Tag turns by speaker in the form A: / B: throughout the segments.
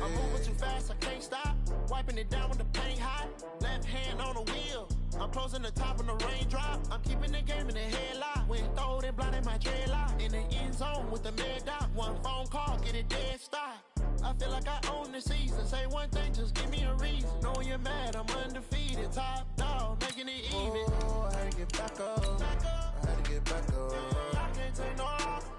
A: I'm moving too fast, I can't stop. Wiping it down when the paint hot. Left hand on the wheel. I'm closing the top when the raindrop. I'm keeping the game in the headlock. When throwed and blinded my dreadlock. In the end zone with the mad dot. One phone call, get it dead stop. I feel like I own the season. Say one thing, just give me a reason. Knowing you're mad, I'm undefeated. Top dog, making it even. Oh, I had to get back up. I had to get back up. I can't take no off.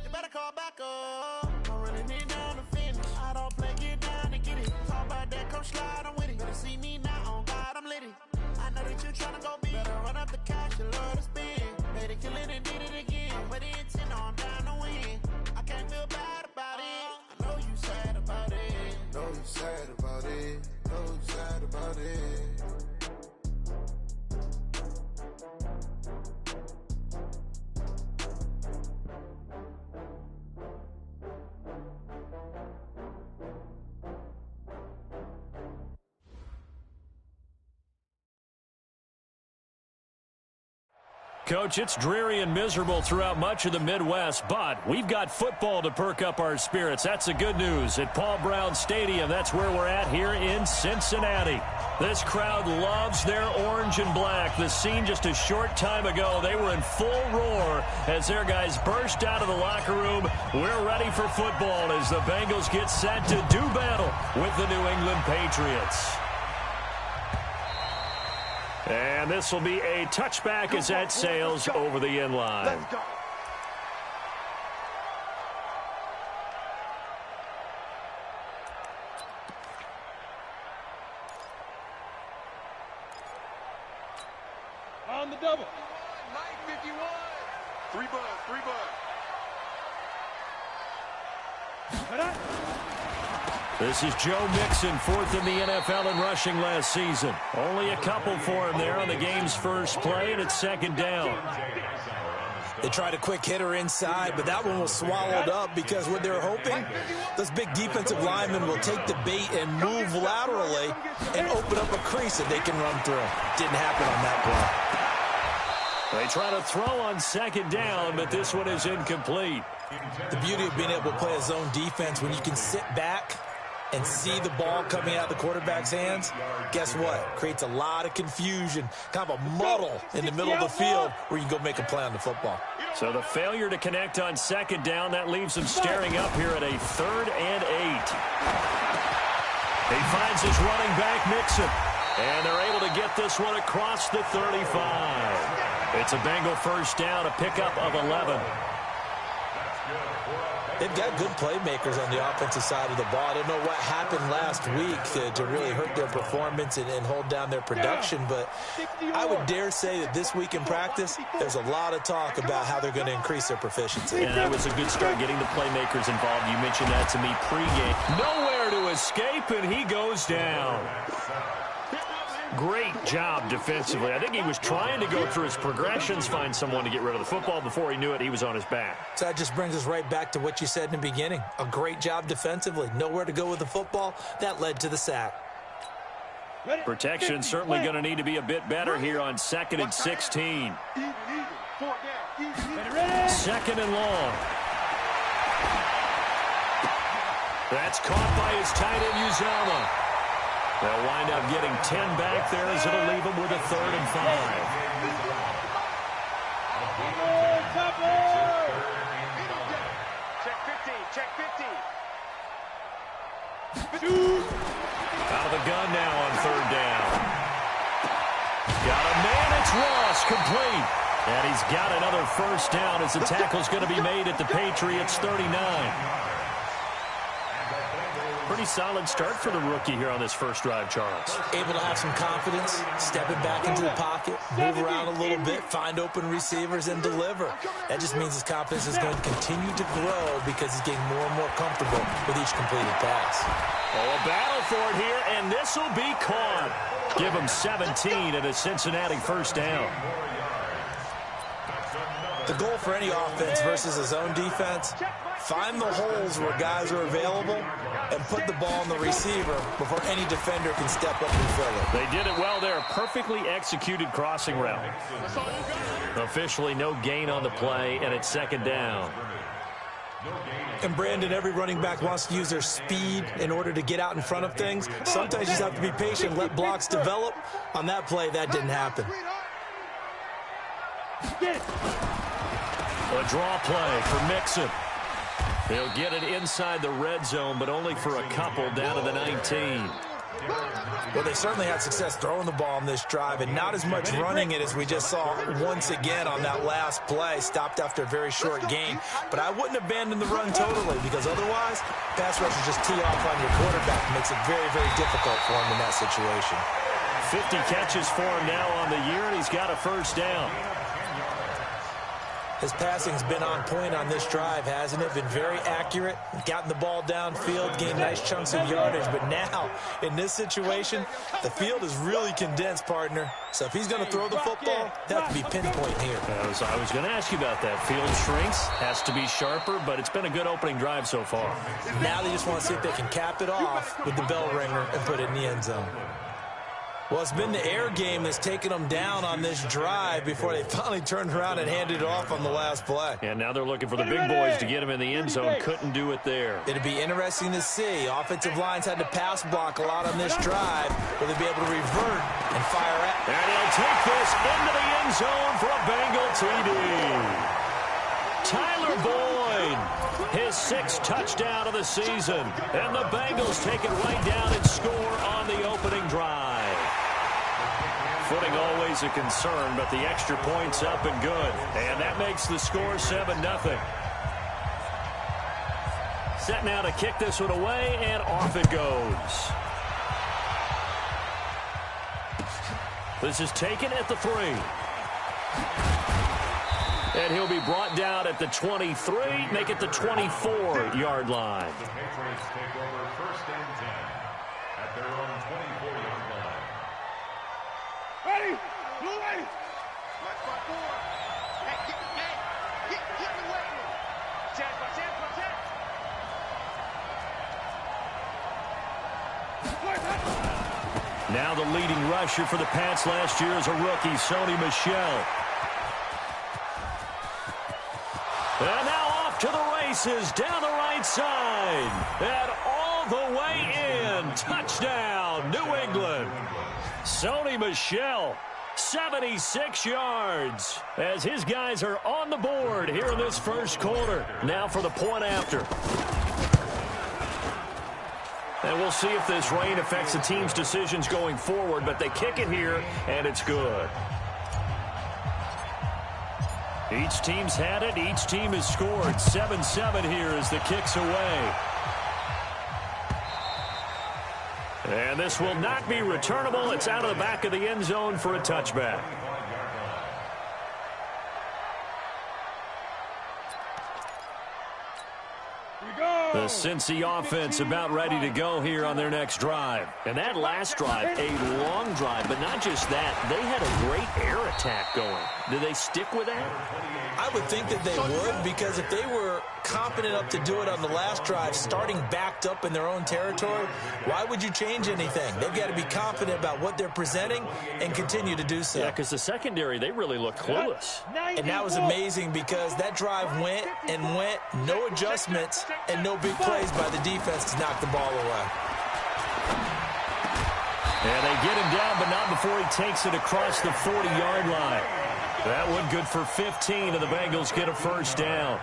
A: You better call back up. I'm running it down to finish. I don't play, get down to get it. Talk about that, come slide, I'm with it. Better see me now, on God, I'm litty. I know that you tryna go big. Better run up the cash, you love to spend. Made it, kill it, and did it again. But the intent, I'm down to win. I can't feel bad about it. I know you sad about it. Know you sad about it. Know you sad about it.
B: Coach, it's dreary and miserable throughout much of the Midwest, but we've got football to perk up our spirits. That's the good news. At Paul Brown Stadium, that's where we're at here in Cincinnati. This crowd loves their orange and black. The scene just a short time ago, they were in full roar as their guys burst out of the locker room. We're ready for football as the Bengals get set to do battle with the New England Patriots. And this will be a touchback as that sails over the end line.
C: Let's go. On the double. Mike 51. 3 bucks, 3 bucks.
B: This is Joe Mixon, 4th in the NFL in rushing last season. Only a couple for him there on the game's first play, and it's second down.
D: They tried a quick hitter inside, but that one was swallowed up because what they're hoping, those big defensive linemen will take the bait and move laterally and open up a crease that they can run through. Didn't happen on that play.
B: They try to throw on second down, but this one is incomplete.
D: The beauty of being able to play a zone defense when you can sit back and see the ball coming out of the quarterback's hands, guess what? Creates a lot of confusion, kind of a muddle in the middle of the field where you can go make a play on the football.
B: So the failure to connect on second down, that leaves him staring up here at a 3rd and 8. He finds his running back, Mixon, and they're able to get this one across the 35. It's a Bengal first down, a pickup of 11.
D: They've got good playmakers on the offensive side of the ball. I don't know what happened last week to really hurt their performance and hold down their production, but I would dare say that this week in practice, there's a lot of talk about how they're going to increase their proficiency.
B: And that was a good start getting the playmakers involved. You mentioned that to me pregame. Nowhere to escape, and he goes down. Great job defensively. I think he was trying to go through his progressions, find someone to get rid of the football. Before he knew it, he was on his back.
D: So that just brings us right back to what you said in the beginning. A great job defensively. Nowhere to go with the football. That led to the sack.
B: Protection certainly going to need to be a bit better here on 2nd and 16. 2nd and long. That's caught by his tight end, Uzama. They'll wind up getting 10 back there as it'll leave them with a 3rd and 5.
C: Check 15, check 15.
B: Out of the gun now on 3rd down. Got a man, it's Ross, complete. And he's got another first down as the tackle's going to be made at the Patriots 39. Pretty solid start for the rookie here on this first drive, Charles.
D: Able to have some confidence, stepping back into the pocket, move around a little bit, find open receivers, and deliver. That just means his confidence is going to continue to grow because he's getting more and more comfortable with each completed pass.
B: Oh, a battle for it here, and this will be caught. Give him 17 and a Cincinnati first down.
D: The goal for any offense versus a zone defense, find the holes where guys are available and put the ball on the receiver before any defender can step up and fill it.
B: They did it well there. Perfectly executed crossing route. Officially no gain on the play, and it's 2nd down.
D: And Brandon, every running back wants to use their speed in order to get out in front of things. Sometimes you just have to be patient, let blocks develop. On that play, that didn't happen.
B: A draw play for Mixon. He'll get it inside the red zone, but only for a couple down to the 19.
D: Well, they certainly had success throwing the ball on this drive and not as much running it as we just saw once again on that last play. Stopped after a very short gain. But I wouldn't abandon the run totally because otherwise, pass rushers just tee off on your quarterback. It makes it very, very difficult for him in that situation.
B: 50 catches for him now on the year, and he's got a first down.
D: His passing's been on point on this drive, hasn't it? Been very accurate, gotten the ball downfield, gained nice chunks of yardage. But now, in this situation, the field is really condensed, partner. So if he's going to throw the football, that could be pinpoint here.
B: I was going to ask you about that. Field shrinks, has to be sharper, but it's been a good opening drive so far.
D: Now they just want to see if they can cap it off with the bell ringer and put it in the end zone. Well, it's been the air game that's taken them down on this drive before they finally turned around and handed it off on the last play.
B: And now they're looking for the big boys to get him in the end zone. Couldn't do it there.
D: It'll be interesting to see. Offensive lines had to pass block a lot on this drive. Will they be able to revert and fire out?
B: And he'll take this into the end zone for a Bengal TD. Tyler Boyd, his 6th touchdown of the season. And the Bengals take it right down and score on the opening drive. Footing always a concern, but the extra point's up and good. And that makes the score 7-0. Set now to kick this one away, and off it goes. This is taken at the 3. And he'll be brought down at the 23, make it the 24-yard line.
E: The Patriots take over 1st and 10 at their own 24-yard line.
C: Ready? Blue ready? Let's go forward. Hey, get away. Chance.
B: Now the leading rusher for the Pats last year is a rookie, Sony Michel. And now off to the races down the right side. And all the way in. Touchdown, New England. Sony Michel, 76 yards, as his guys are on the board here in this first quarter. Now for the point after. And we'll see if this rain affects the team's decisions going forward, but they kick it here, and it's good. Each team's had it. Each team has scored. 7-7 here as the kick's away. And this will not be returnable. It's out of the back of the end zone for a touchback. The Cincy offense about ready to go here on their next drive. And that last drive, a long drive, but not just that. They had a great air attack going. Do they stick with that?
D: I would think that they would, because if they were confident enough to do it on the last drive, starting backed up in their own territory, why would you change anything? They've got to be confident about what they're presenting and continue to do so.
B: Yeah, because the secondary, they really looked clueless.
D: And that was amazing because that drive went, no adjustments, and no big plays by the defense to knock the ball away.
B: And they get him down, but not before he takes it across the 40-yard line. That one good for 15, and the Bengals get a first down.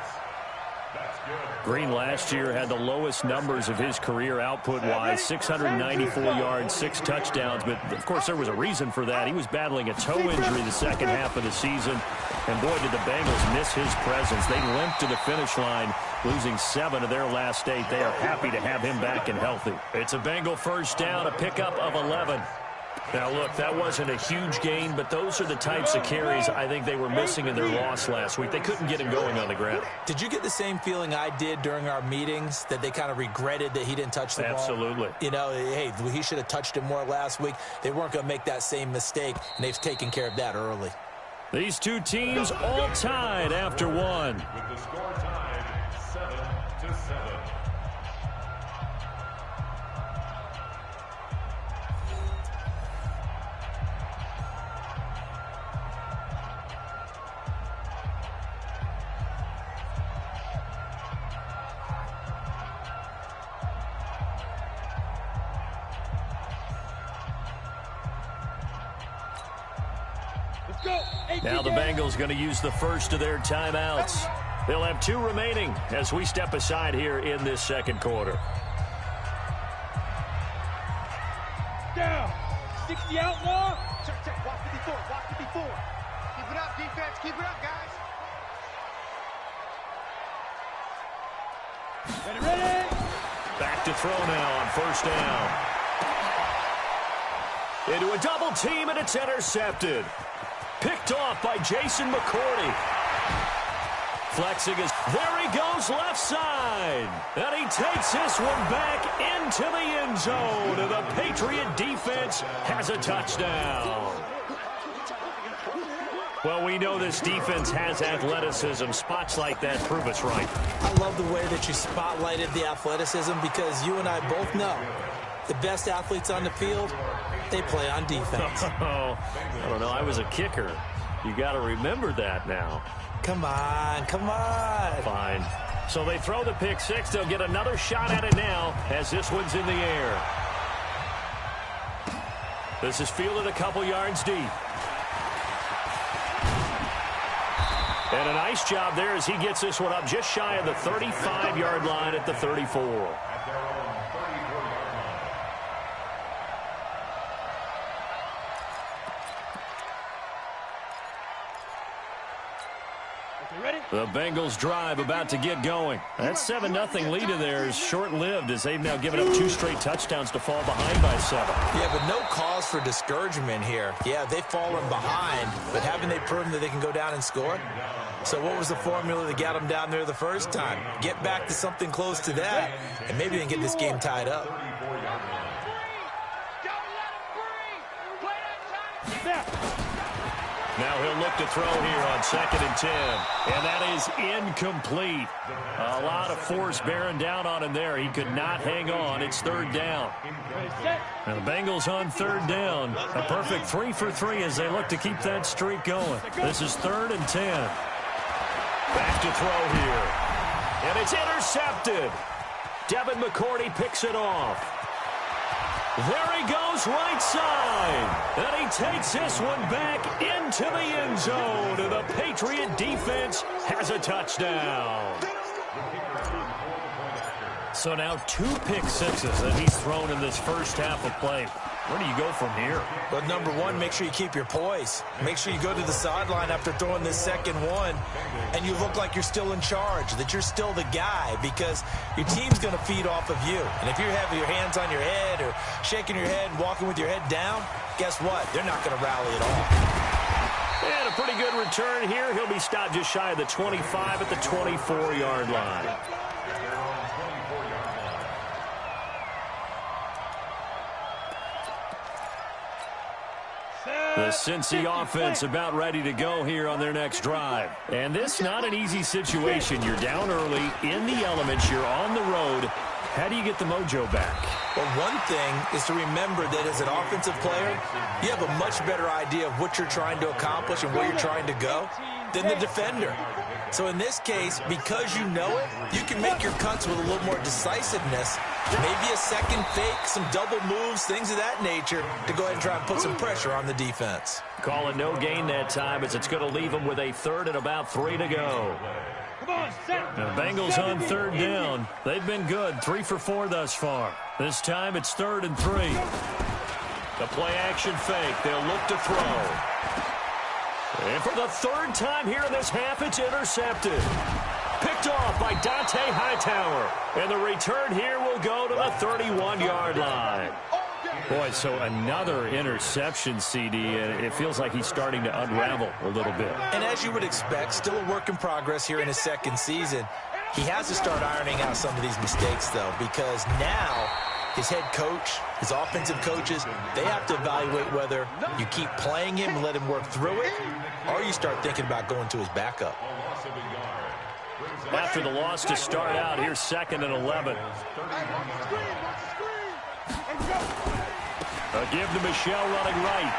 B: Green last year had the lowest numbers of his career output-wise, 694 yards, 6 touchdowns. But, of course, there was a reason for that. He was battling a toe injury the second half of the season. And, boy, did the Bengals miss his presence. They limped to the finish line, losing 7 of their last 8. They are happy to have him back and healthy. It's a Bengal first down, a pickup of 11. Now, look, that wasn't a huge gain, but those are the types of carries I think they were missing in their loss last week. They couldn't get him going on the ground.
D: Did you get the same feeling I did during our meetings, that they kind of regretted that he didn't touch the ball?
B: Absolutely.
D: You know, hey, he should have touched it more last week. They weren't going to make that same mistake, and they've taken care of that early.
B: These two teams all tied after one.
E: With the score tied 7-7.
B: Now the Bengals going to use the first of their timeouts. They'll have 2 remaining as we step aside here in this second quarter.
C: Down. 60 out now. Check. Watch 54. Watch 54. Keep it up, defense. Keep it up, guys. Ready.
B: Back to throw now on first down. Into a double team, and it's intercepted. Picked off by Jason McCourty. Flexing his... There he goes, left side. And he takes this one back into the end zone. And the Patriot defense has a touchdown. Well, we know this defense has athleticism. Spots like that prove us right.
D: I love the way that you spotlighted the athleticism because you and I both know the best athletes on the field, they play on defense.
B: Oh, I don't know. I was a kicker. You got to remember that now.
D: Come on.
B: Fine. So they throw the pick six. They'll get another shot at it now as this one's in the air. This is fielded a couple yards deep. And a nice job there as he gets this one up just shy of the 35-yard line at the 34. The Bengals drive about to get going. That 7-0 lead of theirs short-lived as they've now given up 2 straight touchdowns to fall behind by 7.
D: Yeah, but no cause for discouragement here. Yeah, they've fallen behind, but haven't they proven that they can go down and score? So what was the formula that got them down there the first time? Get back to something close to that, and maybe they can get this game tied up.
B: Now he'll look to throw here on 2nd and 10. And that is incomplete. A lot of force bearing down on him there. He could not hang on. It's 3rd down. And the Bengals on 3rd down. A perfect 3 for 3 as they look to keep that streak going. This is 3rd and 10. Back to throw here. And it's intercepted. Devin McCourty picks it off. There he goes, right side. And he takes this one back into the end zone. And the Patriot defense has a touchdown. So now 2 pick sixes that he's thrown in this first half of play. Where do you go from here?
D: But number one, make sure you keep your poise. Make sure you go to the sideline after throwing this second one, and you look like you're still in charge, that you're still the guy, because your team's going to feed off of you. And if you have your hands on your head or shaking your head, walking with your head down, guess what? They're not going to rally at all.
B: And a pretty good return here. He'll be stopped just shy of the 25 at the 24-yard line. The Cincy offense about ready to go here on their next drive. And this not an easy situation. You're down early, in the elements, you're on the road. How do you get the mojo back?
D: Well, one thing is to remember that as an offensive player, you have a much better idea of what you're trying to accomplish and where you're trying to go than the defender. So in this case, because you know it, you can make your cuts with a little more decisiveness. Maybe a second fake, some double moves, things of that nature to go ahead and try and put some pressure on the defense.
B: Call it no gain that time as it's going to leave them with a 3rd and about 3 to go. The Bengals on 3rd down. They've been good, 3 for 4 thus far. This time it's 3rd and 3. The play action fake. They'll look to throw. And for the 3rd time here in this half, it's intercepted. Picked off by Dante Hightower. And the return here will go to the 31-yard line. Boy, so another interception, CD, and it feels like he's starting to unravel a little bit.
D: And as you would expect, still a work in progress here in his 2nd season. He has to start ironing out some of these mistakes, though, because now his head coach, his offensive coaches, they have to evaluate whether you keep playing him and let him work through it, or you start thinking about going to his backup.
B: After the loss to start out, here's 2nd and 11. A give to Michelle running right.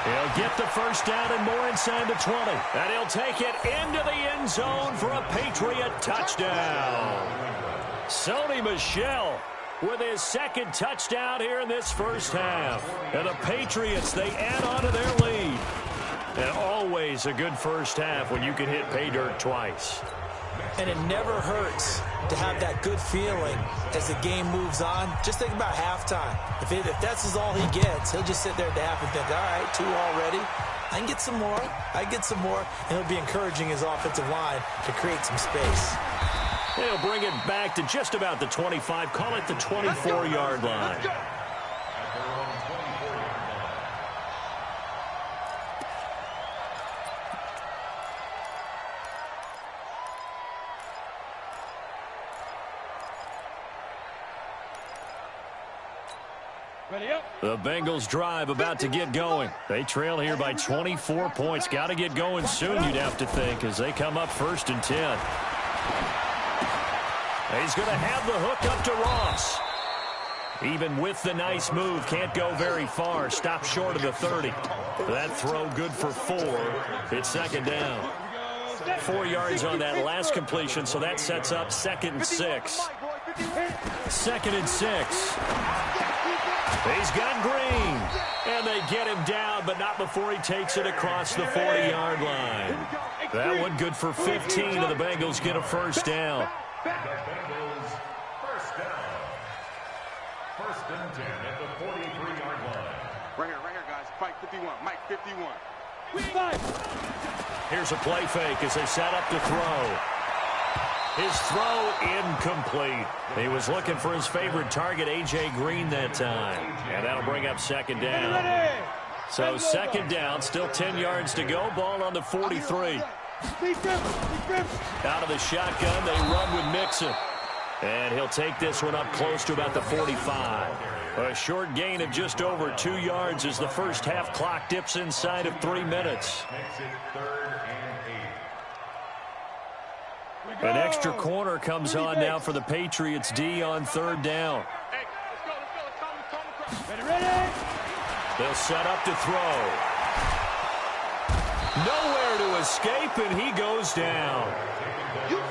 B: He'll get the first down and more inside the 20. And he'll take it into the end zone for a Patriot touchdown. Sony Michel with his 2nd touchdown here in this first half. And the Patriots, they add on to their lead. And always a good first half when you can hit pay dirt twice.
D: And it never hurts to have that good feeling as the game moves on. Just think about halftime. If that's all he gets, he'll just sit there at the half and think, all right, 2 already. I can get some more. I can get some more. And he'll be encouraging his offensive line to create some space.
B: He'll bring it back to just about the 25. Call it the 24-yard line. The Bengals drive about to get going. They trail here by 24 points. Got to get going soon, you'd have to think, as they come up 1st and 10. He's going to have the hook up to Ross. Even with the nice move, can't go very far. Stop short of the 30. That throw good for 4. It's 2nd down. 4 yards on that last completion, so that sets up 2nd and 6. 2nd and 6. He's got Green, and they get him down, but not before he takes it across the 40-yard line. That one good for 15, and the Bengals get a 1st down.
E: The Bengals, 1st down. 1st and 10 at the 43-yard line.
C: Right here, guys. Fight 51. Mike 51.
B: Here's a play fake as they set up to throw. His throw incomplete. He was looking for his favorite target, A.J. Green, that time. And that'll bring up 2nd down. So 2nd down, still 10 yards to go. Ball on the 43. Out of the shotgun, they run with Mixon. And he'll take this one up close to about the 45. A short gain of just over 2 yards as the first half clock dips inside of 3 minutes.
E: Makes it 3rd and 8.
B: An extra corner comes on now for the Patriots D on 3rd down. They'll set up to throw. Nowhere to escape, and he goes down.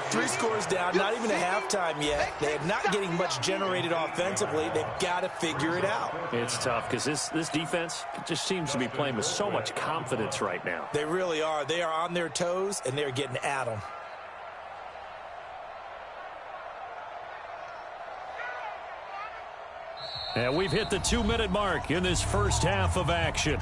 D: 3 scores down, not even a halftime yet. They're not getting much generated offensively. They've got to figure it out.
B: It's tough because this defense just seems to be playing with so much confidence right now.
D: They really are. They are on their toes, and they're getting at them.
B: And we've hit the 2-minute mark in this first half of action.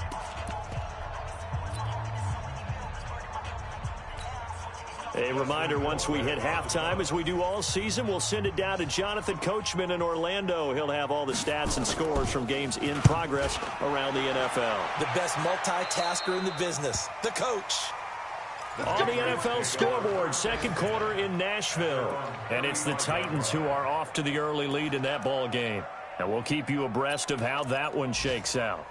B: A reminder, once we hit halftime, as we do all season, we'll send it down to Jonathan Coachman in Orlando. He'll have all the stats and scores from games in progress around the NFL.
D: The best multitasker in the business, the coach.
B: On the NFL scoreboard, 2nd quarter in Nashville. And it's the Titans who are off to the early lead in that ball game. And we'll keep you abreast of how that one shakes out.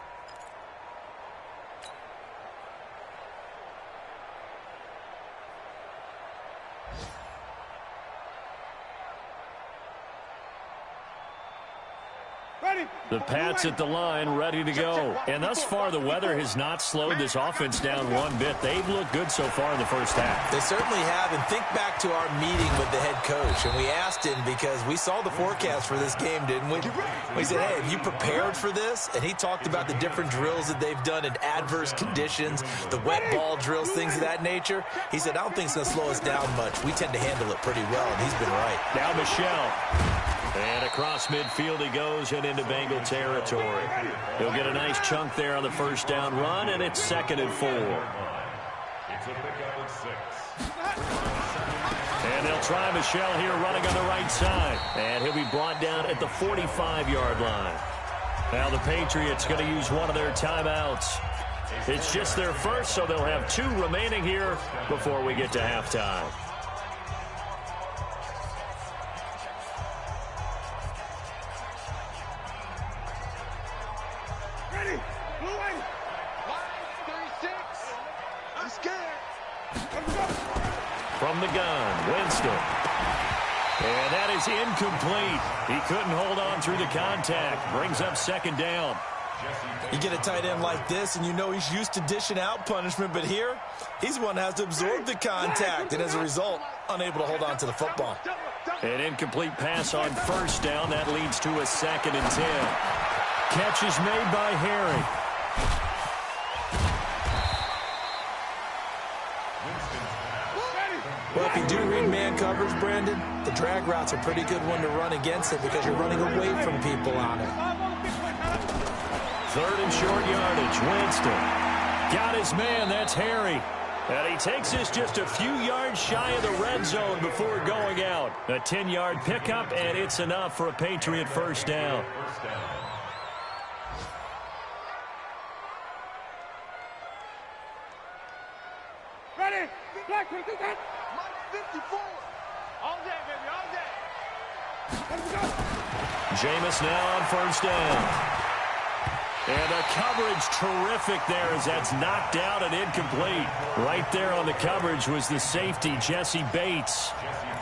B: The Pats at the line, ready to go. And thus far, the weather has not slowed this offense down one bit. They've looked good so far in the first half.
D: They certainly have. And think back to our meeting with the head coach. And we asked him, because we saw the forecast for this game, didn't we? We said, hey, have you prepared for this? And he talked about the different drills that they've done in adverse conditions, the wet ball drills, things of that nature. He said, I don't think it's going to slow us down much. We tend to handle it pretty well, and he's been right.
B: Now Michelle. And across midfield he goes and into Bengal territory. He'll get a nice chunk there on the 1st down run, and it's 2nd and 4.
E: It's a pickup at 6.
B: And they'll try Michelle here running on the right side. And he'll be brought down at the 45-yard line. Now the Patriots going to use one of their timeouts. It's just their first, so they'll have 2 remaining here before we get to halftime. From the gun, Winston. And that is incomplete. He couldn't hold on through the contact. Brings up 2nd down.
D: You get a tight end like this, and you know he's used to dishing out punishment, but here, he's one that has to absorb the contact, and as a result, unable to hold on to the football.
B: An incomplete pass on 1st down. That leads to a 2nd and 10. Catch is made by Harry.
D: Well, if you do read man coverage, Brandon, the drag route's a pretty good one to run against it because you're running away from people on it.
B: 3rd and short yardage. Winston got his man. That's Harry. And he takes us just a few yards shy of the red zone before going out. A 10-yard pickup, and it's enough for a Patriot first down.
C: Ready? Black, 54. All day, baby, all day.
B: Jameis now on first down. And the coverage terrific there as that's knocked out and incomplete. Right there on the coverage was the safety, Jesse Bates.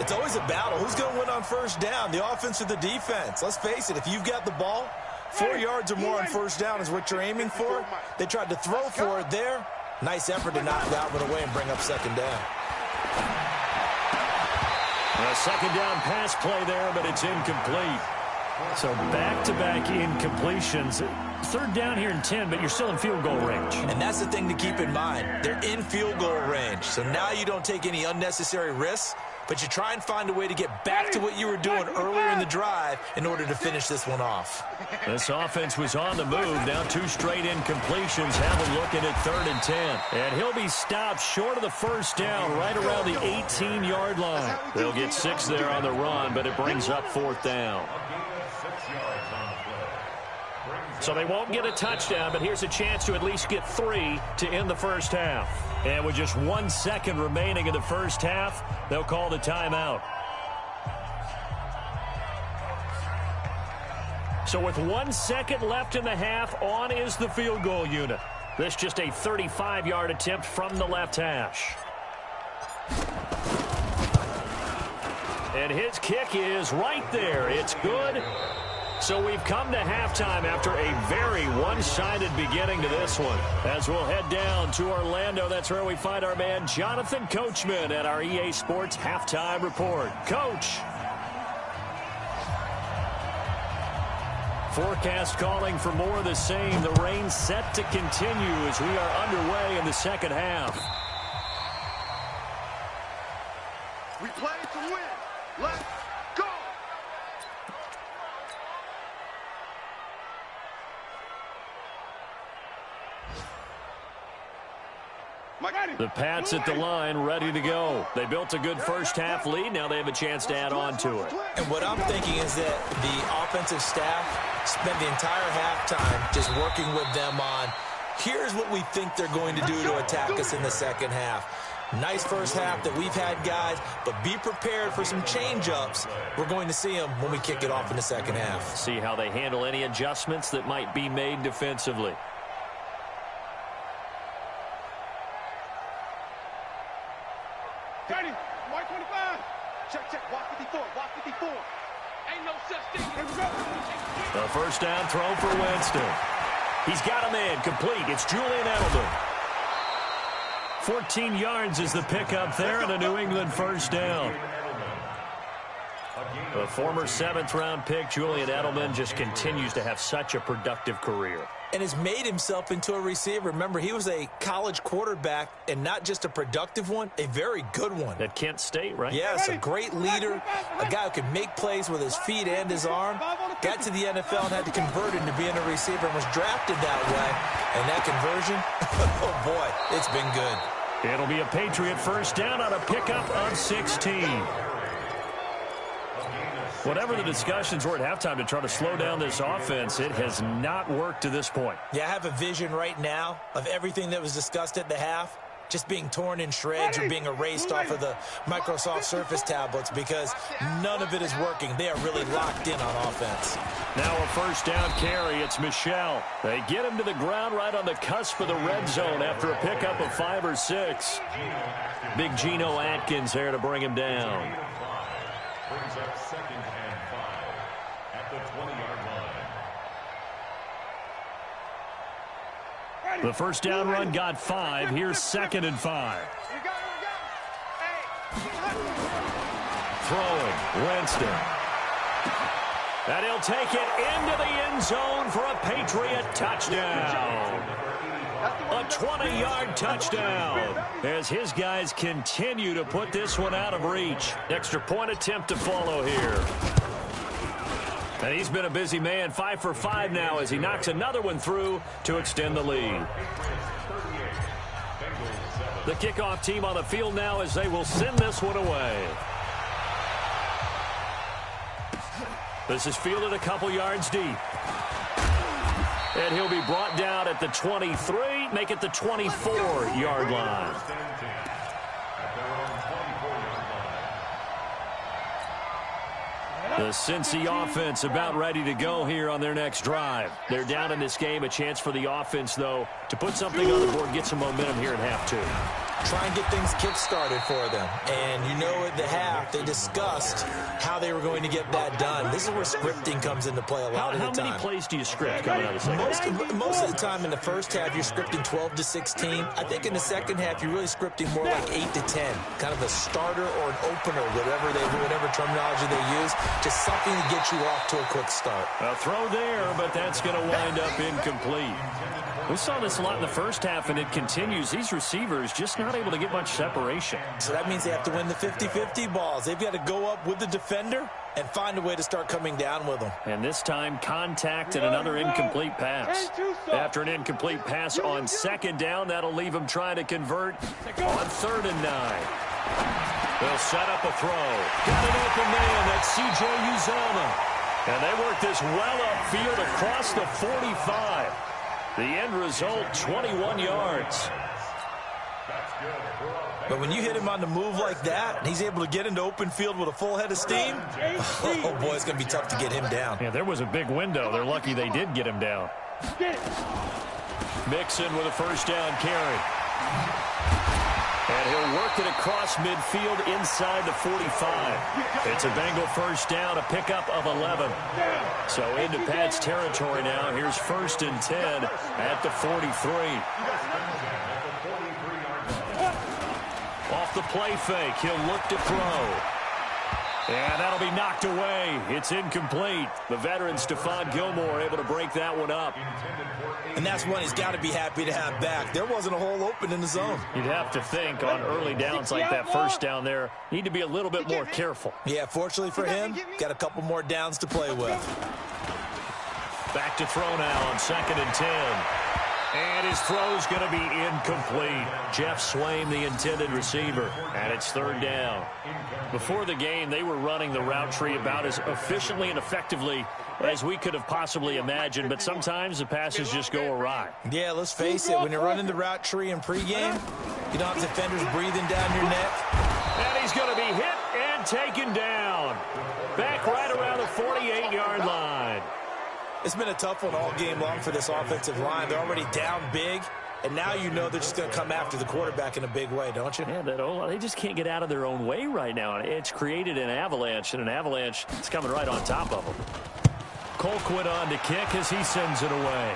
D: It's always a battle. Who's going to win on first down, the offense or the defense? Let's face it, if you've got the ball, 4 yards or more on first down is what you're aiming for. They tried to throw for it there. Nice effort to knock that one away and bring up second down.
B: A second down pass play there, but it's incomplete. So back-to-back incompletions. 3rd down here and 10, but you're still in field goal range.
D: And that's the thing to keep in mind. They're in field goal range. So now you don't take any unnecessary risks, but you try and find a way to get back to what you were doing earlier in the drive in order to finish this one off.
B: This offense was on the move. Now 2 straight incompletions have them looking at 3rd and 10. And he'll be stopped short of the first down right around the 18-yard line. They'll get 6 there on the run, but it brings up 4th down. So they won't get a touchdown, but here's a chance to at least get 3 to end the first half. And with just 1 second remaining in the first half, they'll call the timeout. So with 1 second left in the half, on is the field goal unit. This just a 35-yard attempt from the left hash. And his kick is right there. It's good. So we've come to halftime after a very one-sided beginning to this one. As we'll head down to Orlando, that's where we find our man Jonathan Coachman at our EA Sports Halftime Report. Coach. Forecast calling for more of the same. The rain set to continue as we are underway in the second half.
C: We play to win. Let's go.
B: The Pats at the line, ready to go. They built a good first-half lead. Now they have a chance to add on to it.
D: And what I'm thinking is that the offensive staff spent the entire halftime just working with them on, here's what we think they're going to do to attack us in the second half. Nice first half that we've had, guys, but be prepared for some change-ups. We're going to see them when we kick it off in the second half.
B: See how they handle any adjustments that might be made defensively.
C: Ready? White 25. Check. Walk 54. Walk 54. Ain't no such thing. Here we go.
B: The first down throw for Winston. He's got a man complete. It's Julian Edelman. 14 yards is the pickup there and a New England first down. The former 7th-round pick, Julian Edelman, just continues to have such a productive career.
D: And has made himself into a receiver. Remember, he was a college quarterback, and not just a productive one, a very good one.
B: At Kent State, right?
D: Yes, a great leader, a guy who can make plays with his feet and his arm. Got to the NFL and had to convert into being a receiver and was drafted that way. And that conversion, oh boy, it's been good.
B: It'll be a Patriot first down on a pickup of 16. Whatever the discussions were at halftime to try to slow down this offense, it has not worked to this point.
D: Yeah, I have a vision right now of everything that was discussed at the half just being torn in shreds or being erased off of the Microsoft Surface tablets because none of it is working. They are really locked in on offense.
B: Now a first down carry. It's Michel. They get him to the ground right on the cusp of the red zone after a pickup of 5 or 6. Big Geno Atkins there to bring him down.
E: Brings up 2nd and 5 at the 20-yard line.
B: The first down run got 5. Here's 2nd and 5. Throwing, Winston. And he'll take it into the end zone for a Patriot touchdown. A 20-yard touchdown as his guys continue to put this one out of reach. Extra point attempt to follow here. And he's been a busy man, 5 for 5 now as he knocks another one through to extend the lead. The kickoff team on the field now as they will send this one away. This is fielded a couple yards deep. And he'll be brought down at the 23, make it the 24-yard line. The Cincy offense about ready to go here on their next drive. They're down in this game. A chance for the offense, though, to put something on the board, get some momentum here at half two.
D: Try and get things kick-started for them. And you know at the half, they discussed how they were going to get that done. This is where scripting comes into play a lot of the time.
B: How many plays do you script coming out of the second?
D: Most of the time in the first half, you're scripting 12 to 16. I think in the second half, you're really scripting more like 8 to 10. Kind of a starter or an opener, whatever terminology they use. Just something to get you off to a quick start.
B: A throw there, but that's going to wind up incomplete. We saw this a lot in the first half, and it continues. These receivers just not able to get much separation.
D: So that means they have to win the 50-50 balls. They've got to go up with the defender and find a way to start coming down with them.
B: And this time, contact and another incomplete pass. After an incomplete pass on second down, that'll leave them trying to convert on 3rd and 9. They'll set up a throw. Got an open man. That's C.J. Uzomah. And they work this well upfield across the 45. The end result, 21 yards.
D: But when you hit him on the move like that, and he's able to get into open field with a full head of steam, oh boy, it's going to be tough to get him down.
B: Yeah, there was a big window. They're lucky they did get him down. Mixon with a first down carry. And he'll work it across midfield inside the 45. It's a Bengal first down, a pickup of 11. So into Pat's territory now. Here's 1st and 10 at the 43. Off the play fake, he'll look to throw. And that'll be knocked away. It's incomplete. The veteran Stephon Gilmore able to break that one up.
D: And that's one he's got to be happy to have back. There wasn't a hole open in the zone.
B: You'd have to think on early downs like that first down there, need to be a little bit more careful.
D: Yeah, fortunately for him, got a couple more downs to play with.
B: Back to throw now on 2nd and 10. And his throw's going to be incomplete. Jeff Swain, the intended receiver, and it's 3rd down. Before the game, they were running the route tree about as efficiently and effectively as we could have possibly imagined, but sometimes the passes just go awry.
D: Yeah, let's face it, when you're running the route tree in pregame, you don't have defenders breathing down your neck.
B: And he's going to be hit and taken down. Back right around the 48-yard line.
D: It's been a tough one all game long for this offensive line. They're already down big, and now you know they're just going to come after the quarterback in a big way, don't you?
B: Yeah, they just can't get out of their own way right now. It's created an avalanche, and an avalanche is coming right on top of them. Colquitt on to kick as he sends it away.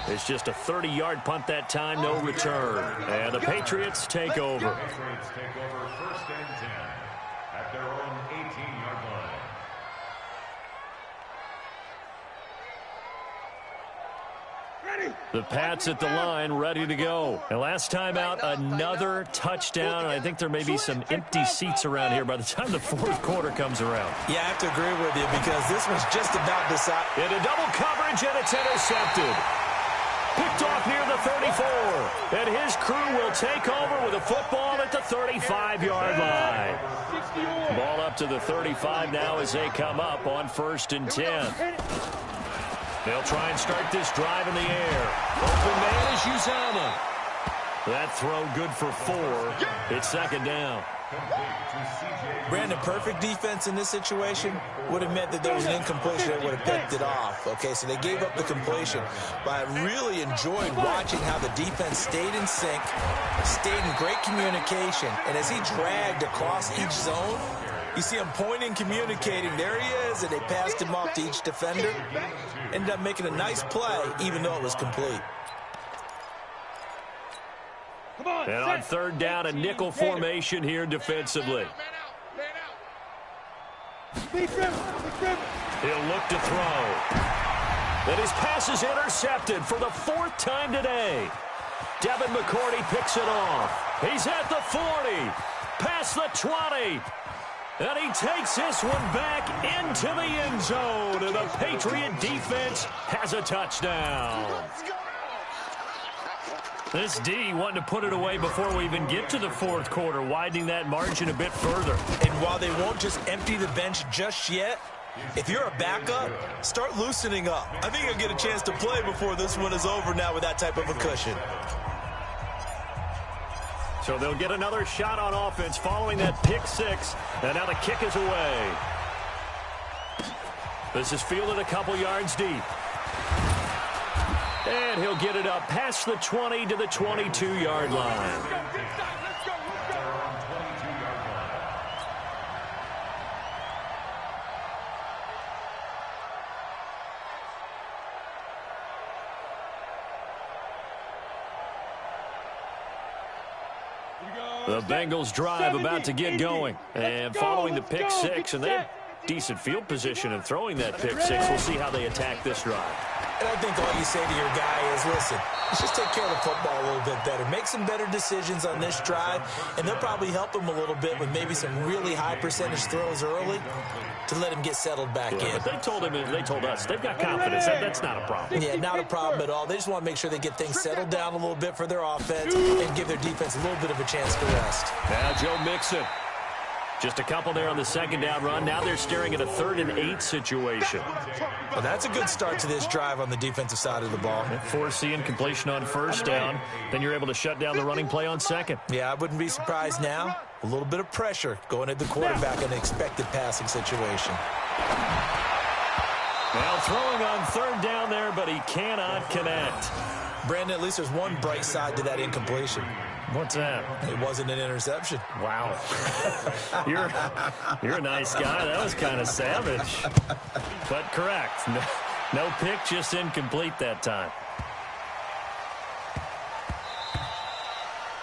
B: It's just a 30-yard punt that time, no return. And the Patriots take over.
E: Patriots take over 1st and 10 at their own 18-yard line.
B: The Pats at the line, ready to go. And last time out, another touchdown. And I think there may be some empty seats around here by the time the 4th quarter comes around.
D: Yeah, I have to agree with you because this was just about decided.
B: Into double coverage, and it's intercepted. Picked off near the 34. And his crew will take over with a football at the 35-yard line. Ball up to the 35 now as they come up on 1st and 10. They'll try and start this drive in the air. Open man is Uzomah. That throw good for 4. It's 2nd down.
D: Brandon, perfect defense in this situation would have meant that there was an incompletion that would have picked it off. Okay, so they gave up the completion. But I really enjoyed watching how the defense stayed in sync, stayed in great communication, and as he dragged across each zone, you see him pointing, communicating. There he is, and they passed him off to each defender. Ended up making a nice play, even though it was complete.
B: And on 3rd down, a nickel formation here defensively. He'll look to throw. And his pass is intercepted for the 4th time today. Devin McCourty picks it off. He's at the 40, past the 20. And he takes this one back into the end zone. And the Patriot defense has a touchdown. This D wanting to put it away before we even get to the 4th quarter, widening that margin a bit further.
D: And while they won't just empty the bench just yet, if you're a backup, start loosening up. I think you'll get a chance to play before this one is over now with that type of a cushion.
B: So they'll get another shot on offense following that pick 6. And now the kick is away. This is fielded a couple yards deep. And he'll get it up past the 20 to the 22-yard line. The Bengals drive about to get going. And following the pick 6, and they have decent field position in throwing that pick 6. We'll see how they attack this drive.
D: And I think all you say to your guy is, listen, let's just take care of the football a little bit better. Make some better decisions on this drive, and they'll probably help him a little bit with maybe some really high percentage throws early to let him get settled back in.
B: But they told us, they've got confidence. That's not a problem.
D: Yeah, not a problem at all. They just want to make sure they get things settled down a little bit for their offense and give their defense a little bit of a chance to rest.
B: Now Joe Mixon. Just a couple there on the 2nd down run. Now they're staring at a 3rd and 8 situation.
D: Well, that's a good start to this drive on the defensive side of the ball.
B: Foreseeing completion on 1st down. Then you're able to shut down the running play on 2nd.
D: Yeah, I wouldn't be surprised now. A little bit of pressure going at the quarterback in an expected passing situation.
B: Now throwing on 3rd down there, but he cannot connect.
D: Brandon, at least there's one bright side to that incompletion.
B: What's that?
D: It wasn't an interception.
B: Wow. You're a nice guy. That was kind of savage. But correct. No pick, just incomplete that time.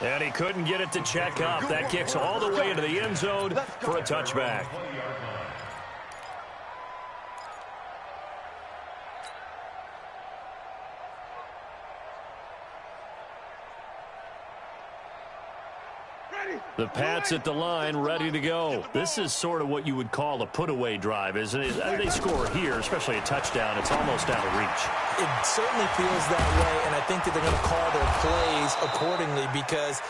B: And he couldn't get it to check up. That kicks all the way into the end zone for a touchback. The Pats at the line, ready to go. This is sort of what you would call a put-away drive, isn't it? They score here, especially a touchdown. It's almost out of reach.
D: It certainly feels that way, and I think that they're going to call their plays accordingly because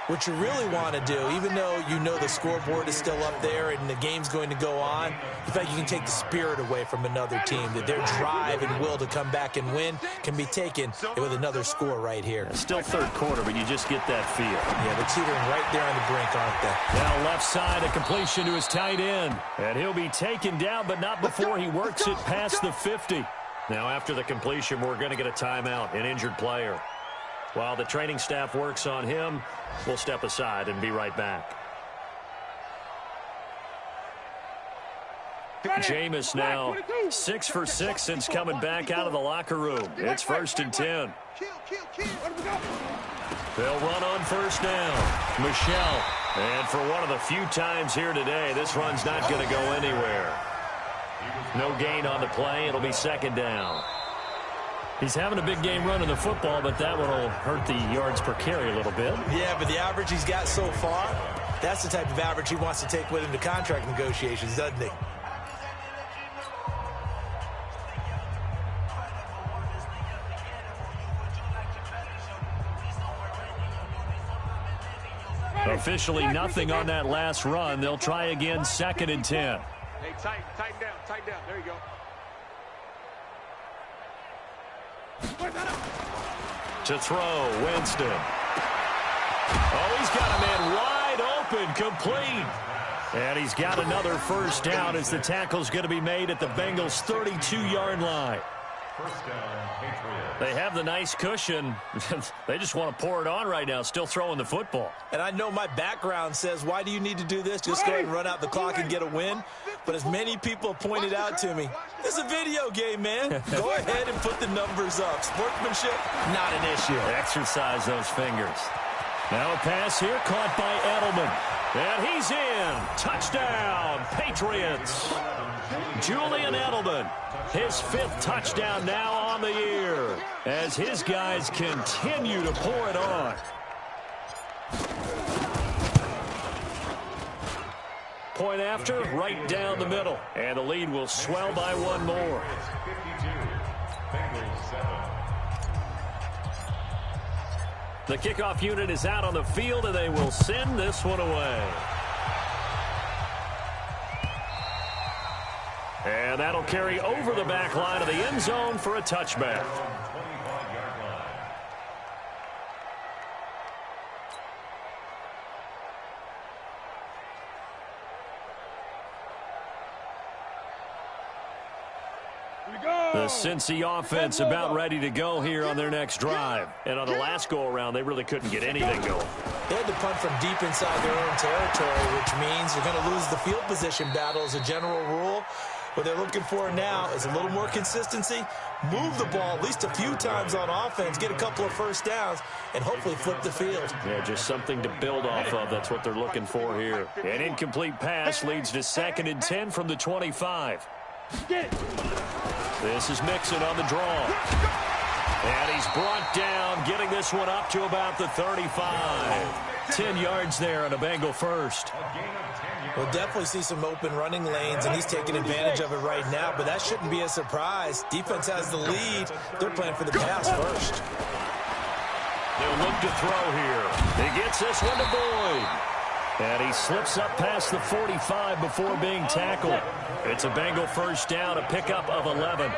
D: what you really want to do, even though you know the scoreboard is still up there and the game's going to go on, in fact, you can take the spirit away from another team, that their drive and will to come back and win can be taken with another score right here.
B: Still 3rd quarter, but you just get that feel.
D: Yeah, they're teetering right there on the brink, aren't they?
B: Now left side, a completion to his tight end. And he'll be taken down, but not before he works it past the 50. Now after the completion, we're going to get a timeout, an injured player. While the training staff works on him, we'll step aside and be right back. Jameis now 6 for 6 since coming back out of the locker room. It's 1st and 10. They'll run on 1st down. Michelle. And for one of the few times here today, this run's not going to go anywhere. No gain on the play. It'll be 2nd down. He's having a big game running the football, but that one will hurt the yards per carry a little bit.
D: Yeah, but the average he's got so far, that's the type of average he wants to take with him to contract negotiations, doesn't he?
B: Officially nothing on that last run. They'll try again, 2nd and 10.
C: Hey, tighten down. There you go.
B: To throw, Winston. Oh, he's got a man wide open, complete. And he's got another 1st down as the tackle's going to be made at the Bengals' 32-yard line.
E: 1st down, Patriots.
B: They have the nice cushion. They just want to pour it on right now, still throwing the football.
D: And I know my background says, why do you need to do this? Just go ahead and run out the clock and get a win. But as many people pointed out to me, this is a video game, man. Go ahead and put the numbers up. Sportsmanship, not an issue.
B: Exercise those fingers. Now a pass here caught by Edelman. And he's in. Touchdown, Patriots. Julian Edelman, his 5th touchdown now on the year as his guys continue to pour it on. Point after, right down the middle. And the lead will swell by one more. The kickoff unit is out on the field, and they will send this one away. And that'll carry over the back line of the end zone for a touchback. The Cincy offense about ready to go here on their next drive. And on the last go-around, they really couldn't get anything going.
D: They had to punt from deep inside their own territory, which means you're going to lose the field position battle as a general rule. What they're looking for now is a little more consistency, move the ball at least a few times on offense, get a couple of first downs, and hopefully flip the field.
B: Yeah, just something to build off of. That's what they're looking for here. An incomplete pass leads to 2nd and 10 from the 25. This is Mixon on the draw. And he's brought down, getting this one up to about the 35. 10 yards there on a Bengal first.
D: We'll definitely see some open running lanes, and he's taking advantage of it right now, but that shouldn't be a surprise. Defense has the lead. They're playing for the pass first.
B: They'll look to throw here. He gets this one to Boyd. And he slips up past the 45 before being tackled. It's a Bengal first down, a pickup of 11.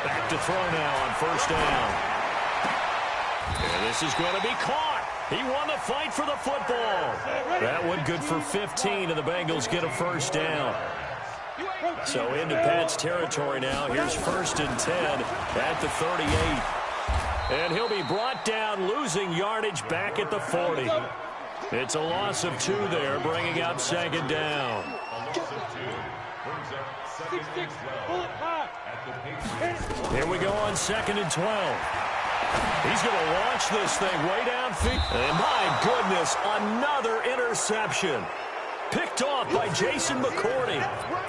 B: Back to throw now on first down. And this is going to be caught. He won the fight for the football. That one good for 15, and the Bengals get a first down. So into Pat's territory now. Here's 1st and 10 at the 38. And he'll be brought down, losing yardage back at the 40. It's a loss of 2 there, bringing up 2nd down. Here we go on 2nd and 12. He's going to launch this thing way downfield. And my goodness, another interception. Picked off by Jason McCourty.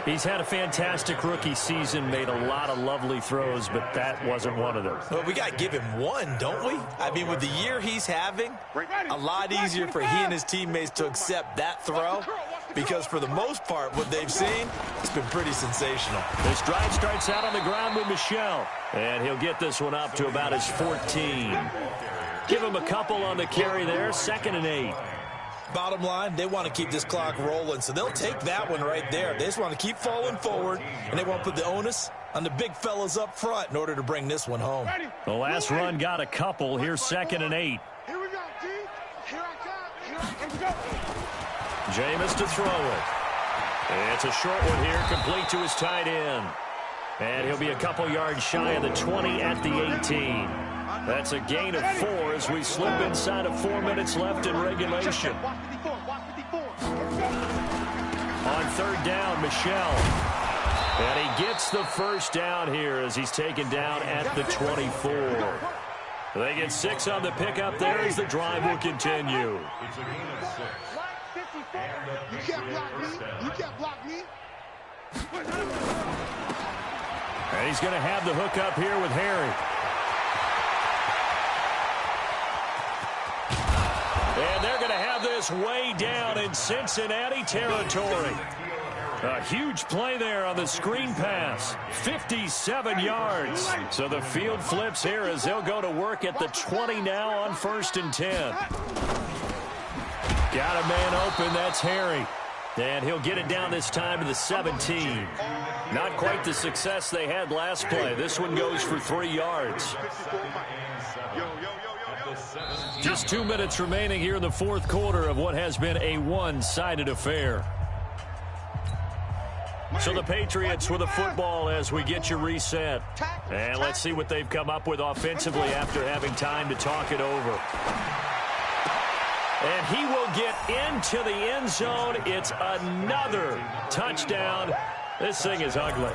B: He's had a fantastic rookie season, made a lot of lovely throws, but that wasn't one of them.
D: Well, we got to give him one, don't we? I mean, with the year he's having, a lot easier for he and his teammates to accept that throw, because for the most part, what they've seen, it's been pretty sensational.
B: This drive starts out on the ground with Michel, and he'll get this one up to about his 14. Give him a couple on the carry there, 2nd and 8.
D: Bottom line, they want to keep this clock rolling, so they'll take that one right there. They just want to keep falling forward, and they want to put the onus on the big fellas up front in order to bring this one home.
B: The last run got a couple. Here's 2nd and 8.
C: Here we go, D. Here I go.
B: Jameis to throw it. It's a short one here, complete to his tight end. And he'll be a couple yards shy of the 20 at the 18. That's a gain of 4 as we slip inside of 4 minutes left in regulation. On 3rd down, Michel. And he gets the first down here as he's taken down at the 24. They get 6 on the pickup there as the drive will continue.
E: It's a gain of 6.
C: You can't block me. You can't block me.
B: And he's going to have the hook up here with Harry. And they're going to have this way down in Cincinnati territory. A huge play there on the screen pass. 57 yards. So the field flips here as they'll go to work at the 20 now on 1st and 10. Got a man open. That's Harry. And he'll get it down this time to the 17. Not quite the success they had last play. This one goes for 3 yards. Just 2 minutes remaining here in the 4th quarter of what has been a one-sided affair. So the Patriots with the football as we get you reset. And let's see what they've come up with offensively after having time to talk it over. And he will get into the end zone. It's another touchdown. This thing is ugly.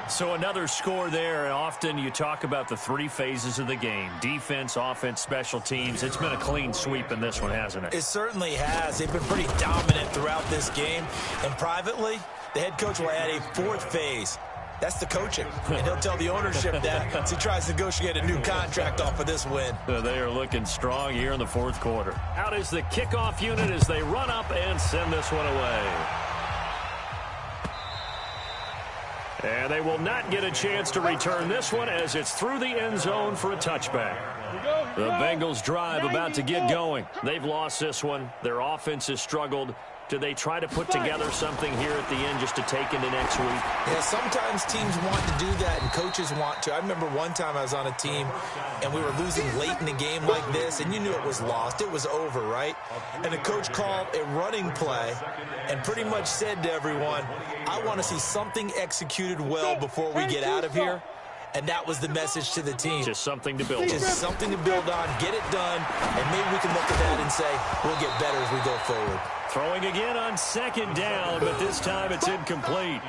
B: So another score there, and often you talk about the 3 phases of the game. Defense, offense, special teams. It's been a clean sweep in this one, hasn't it?
D: It certainly has. They've been pretty dominant throughout this game. And privately, The head coach will add a fourth phase. That's the coaching. And he'll tell the ownership that as he tries to negotiate a new contract off of this win.
B: They are looking strong here in the fourth quarter. Out is the kickoff unit as they run up and send this one away. And they will not get a chance to return this one as it's through the end zone for a touchback. The Bengals drive about to get going. They've lost this one. Their offense has struggled. Do they try to put together something here at the end just to take into next week?
D: Yeah, sometimes teams want to do that and coaches want to. I remember one time I was on a team and we were losing late in the game like this, and you knew it was lost. It was over, right? And the coach called a running play and pretty much said to everyone, I want to see something executed well before we get out of here. And that was the message to the team.
B: Just something to build on.
D: Just something to build on, get it done, and maybe we can look at that and say, we'll get better as we go forward.
B: Throwing again on second down, but this time it's incomplete.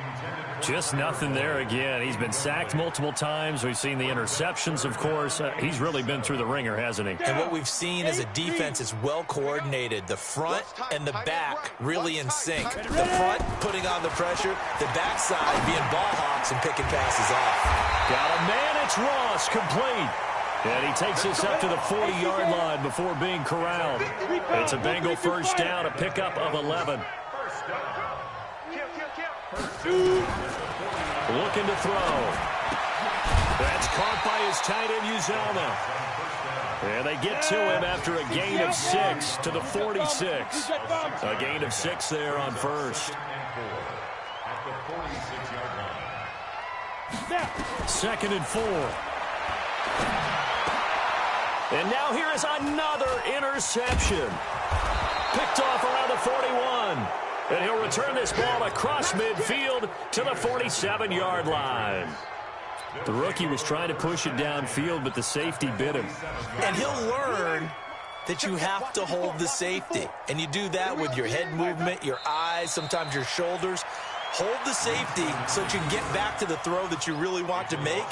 B: Just nothing there again. He's been sacked multiple times. We've seen the interceptions, of course. He's really been through the ringer, hasn't he?
D: And what we've seen is a defense is well coordinated. The front and the back really in sync. The front putting on the pressure, the backside being ball hawks and picking passes off.
B: Got a man, it's Ross, complete. And he takes this up to the 40-yard line before being corralled. It's a Bengal first down, a pickup of 11. Looking to throw. That's caught by his tight end, Uzoma. And they get to him after a gain of 6 to the 46. A gain of 6 there on first. Second and 4. And now here is another interception. Picked off around the 41. And he'll return this ball across midfield to the 47-yard line. The rookie was trying to push it downfield, but the safety bit him.
D: And he'll learn that you have to hold the safety. And you do that with your head movement, your eyes, sometimes your shoulders. Hold the safety so that you can get back to the throw that you really want to make.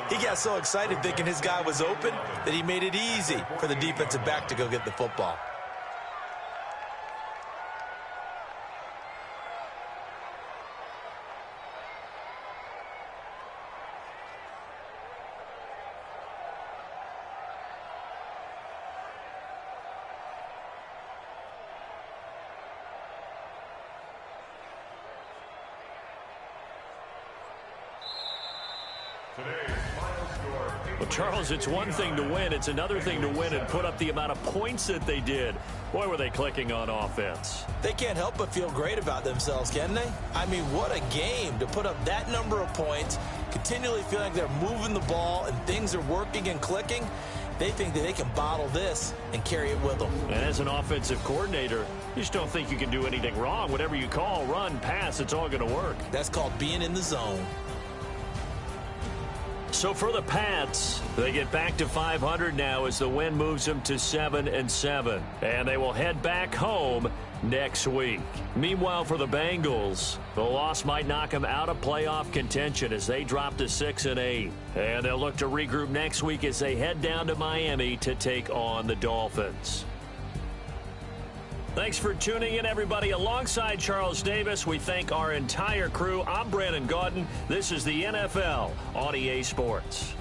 D: He got so excited thinking his guy was open that he made it easy for the defensive back to go get the football.
B: Well, Charles, it's one thing to win. It's another thing to win and put up the amount of points that they did. Boy, were they clicking on offense.
D: They can't help but feel great about themselves, can they? I mean, what a game to put up that number of points, continually feel like they're moving the ball and things are working and clicking. They think that they can bottle this and carry it with them.
B: And as an offensive coordinator, you just don't think you can do anything wrong. Whatever you call, run, pass, it's all going to work.
D: That's called being in the zone.
B: So for the Pats, they get back to 500 now as the win moves them to 7-7. And they will head back home next week. Meanwhile, for the Bengals, the loss might knock them out of playoff contention as they drop to 6-8. And they'll look to regroup next week as they head down to Miami to take on the Dolphins. Thanks for tuning in, everybody. Alongside Charles Davis, we thank our entire crew. I'm Brandon Gaudin. This is the NFL on EA Sports.